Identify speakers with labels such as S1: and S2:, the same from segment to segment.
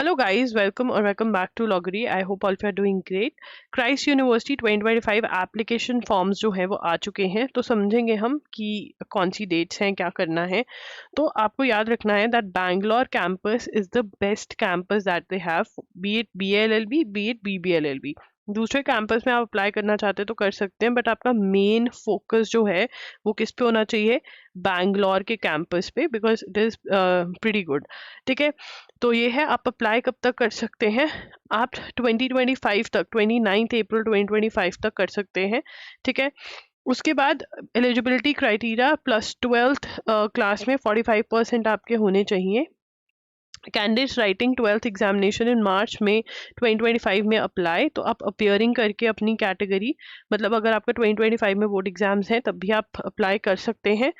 S1: Hello guys, welcome back to Loggery. I hope all of you are doing great. Christ university 2025 application forms जो है वो आ चुके हैं, तो समझेंगे हम कि कौन सी डेट्स हैं, क्या करना है। तो आपको याद रखना है that Bangalore campus is the best campus that they have, B it BLLB, B it BBLLB। दूसरे कैंपस में आप अप्लाई करना चाहते हैं तो कर सकते हैं, बट आपका मेन फोकस जो है वो किस पे होना चाहिए? बैंगलोर के कैंपस पे, because it is pretty good. ठीक है, तो ये है। आप अप्लाई कब तक कर सकते हैं? आप 2025 तक, 29 अप्रैल 2025 तक कर सकते हैं। ठीक है, उसके बाद एलिजिबिलिटी क्राइटेरिया +12th क्लास में 45% आपके होने चाहिए। Candidates writing 12th examination in March में 2025 में अप्लाई, तो आप अपियरिंग करके अपनी कैटेगरी, मतलब अगर आपका 2025 में बोर्ड एग्जाम्स हैं तब भी आप अप्लाई कर सकते हैं।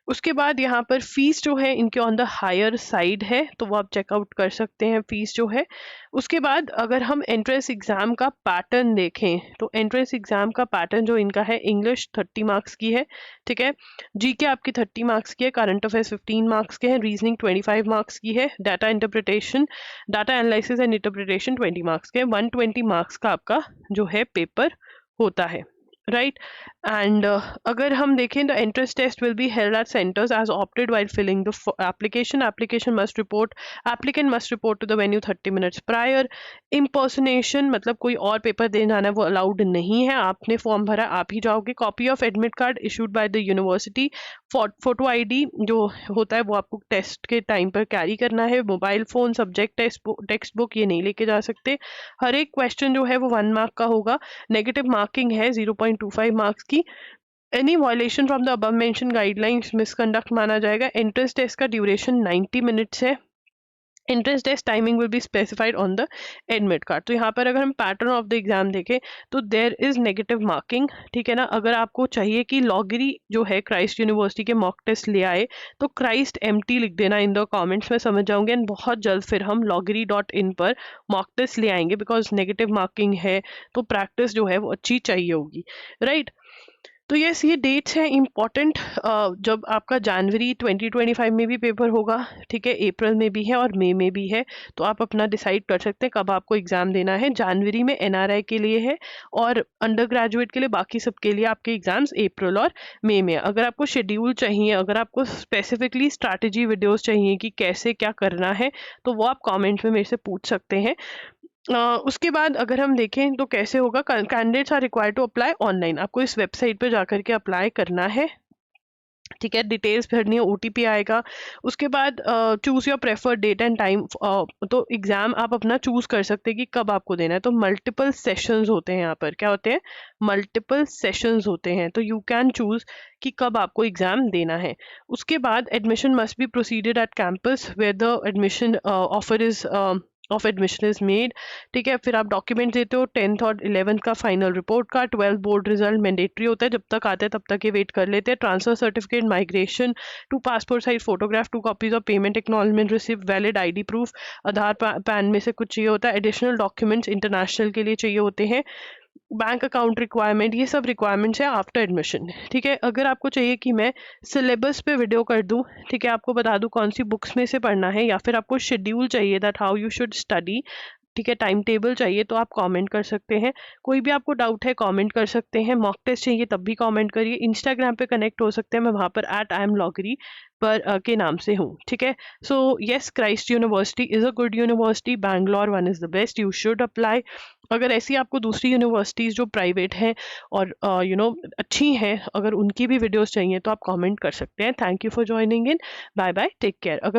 S1: उसके बाद यहाँ पर फीस जो है इनके ऑन द हायर साइड है, तो वो आप चेकआउट कर सकते हैं फीस जो है। उसके बाद अगर हम एंट्रेंस एग्जाम का पैटर्न देखें, तो एंट्रेंस एग्जाम का पैटर्न जो इनका है, इंग्लिश 30 मार्क्स की है। ठीक है, जीके आपकी 30 मार्क्स की है, करंट अफेयर्स 15 मार्क्स के हैं, रीजनिंग 25 मार्क्स की है, data interpretation, data analysis and interpretation 20 marks के, 120 मार्क्स का आपका जो है पेपर होता है। राइट, एंड अगर हम देखें, the entrance test will be held at centres as opted while filling the application must report, applicant must report to the venue 30 minutes prior. Impersonation मतलब कोई और पेपर देने जाना है वो अलाउड नहीं है, आपने फॉर्म भरा आप ही जाओगे। Copy of admit card issued by the university, photo ID जो होता है वो आपको टेस्ट के टाइम पर कैरी करना है। Mobile phone, subject text book ये नहीं लेके जा सकते। हर एक क्वेश्चन जो है वो 1 मार्क का होगा। नेगेटिव मार्किंग है 0.25 मार्क्स की। Any violation from the above mention guidelines misconduct माना जाएगा। एंट्रेंस टेस्ट का ड्यूरेशन 90 मिनट्स है। Entrance test timing will be specified on the admit card. तो यहाँ पर अगर हम पैटर्न ऑफ द एग्जाम देखें तो देयर इज नेगेटिव मार्किंग। ठीक है ना, अगर आपको चाहिए कि लॉगरी जो है क्राइस्ट यूनिवर्सिटी के मॉक टेस्ट ले आए तो क्राइस्ट MT लिख देना इन द कमेंट्स में, समझ जाऊंगे। एंड बहुत जल्द फिर हम loggery.in पर मॉक टेस्ट ले आएंगे, बिकॉज नेगेटिव मार्किंग है तो प्रैक्टिस जो है वो अच्छी चाहिए होगी। राइट, तो यस, ये डेट्स हैं इम्पॉर्टेंट। जब आपका जनवरी 2025 में भी पेपर होगा, ठीक है, अप्रैल में भी है और मई में भी है, तो आप अपना डिसाइड कर सकते हैं कब आपको एग्ज़ाम देना है। जनवरी में NRI के लिए है और अंडर ग्रेजुएट के लिए, बाकी सब के लिए आपके एग्ज़ाम्स अप्रैल और मई में। अगर आपको शेड्यूल चाहिए, अगर आपको स्पेसिफिकली स्ट्रैटेजी वीडियोज़ चाहिए कि कैसे क्या करना है, तो वो आप कॉमेंट में मेरे से पूछ सकते हैं। उसके बाद अगर हम देखें तो कैसे होगा, candidates are required to apply online. आपको इस वेबसाइट पे जाकर के अप्लाई करना है। ठीक है, डिटेल्स भरनी है, OTP आएगा। उसके बाद choose your preferred date and time. तो एग्जाम आप अपना चूज कर सकते हैं कि कब आपको देना है। तो मल्टीपल सेशंस होते हैं यहाँ पर, क्या होते हैं? मल्टीपल सेशंस होते हैं, तो यू कैन चूज कि कब आपको एग्जाम देना है। उसके बाद admission must be proceeded at campus where the admission offer is of admission is made. ठीक है, फिर आप डॉक्यूमेंट देते हो, 10th और 11th का फाइनल रिपोर्ट का, 12th बोर्ड रिजल्ट मैंडेटरी होता है, जब तक आते हैं तब तक ये वेट कर लेते हैं। Transfer certificate, migration, 2 passport size photograph, 2 copies of payment acknowledgement receipt, valid ID proof, Aadhaar pan में से कुछ चाहिए होता है। एडिशनल डॉक्यूमेंट्स इंटरनेशनल के लिए चाहिए होते हैं। बैंक अकाउंट रिक्वायरमेंट, ये सब रिक्वायरमेंट्स है आफ्टर एडमिशन। ठीक है, अगर आपको चाहिए कि मैं सिलेबस पे वीडियो कर दूं, ठीक है, आपको बता दूं कौन सी बुक्स में से पढ़ना है, या फिर आपको शेड्यूल चाहिए that how you should study, ठीक है, टाइम टेबल चाहिए, तो आप कमेंट कर सकते हैं। कोई भी आपको डाउट है कमेंट कर सकते हैं। मॉक टेस्ट चाहिए तब भी कमेंट करिए। इंस्टाग्राम पे कनेक्ट हो सकते हैं, मैं वहाँ पर @IamLoggery पर के नाम से हूँ। ठीक है, so yes, Christ university is a good university, Bangalore one is the best, you should apply. अगर ऐसी आपको दूसरी यूनिवर्सिटीज़ जो प्राइवेट हैं और अच्छी हैं, अगर उनकी भी वीडियोस चाहिए तो आप कमेंट कर सकते हैं। Thank you for joining in, bye bye, take care. अगर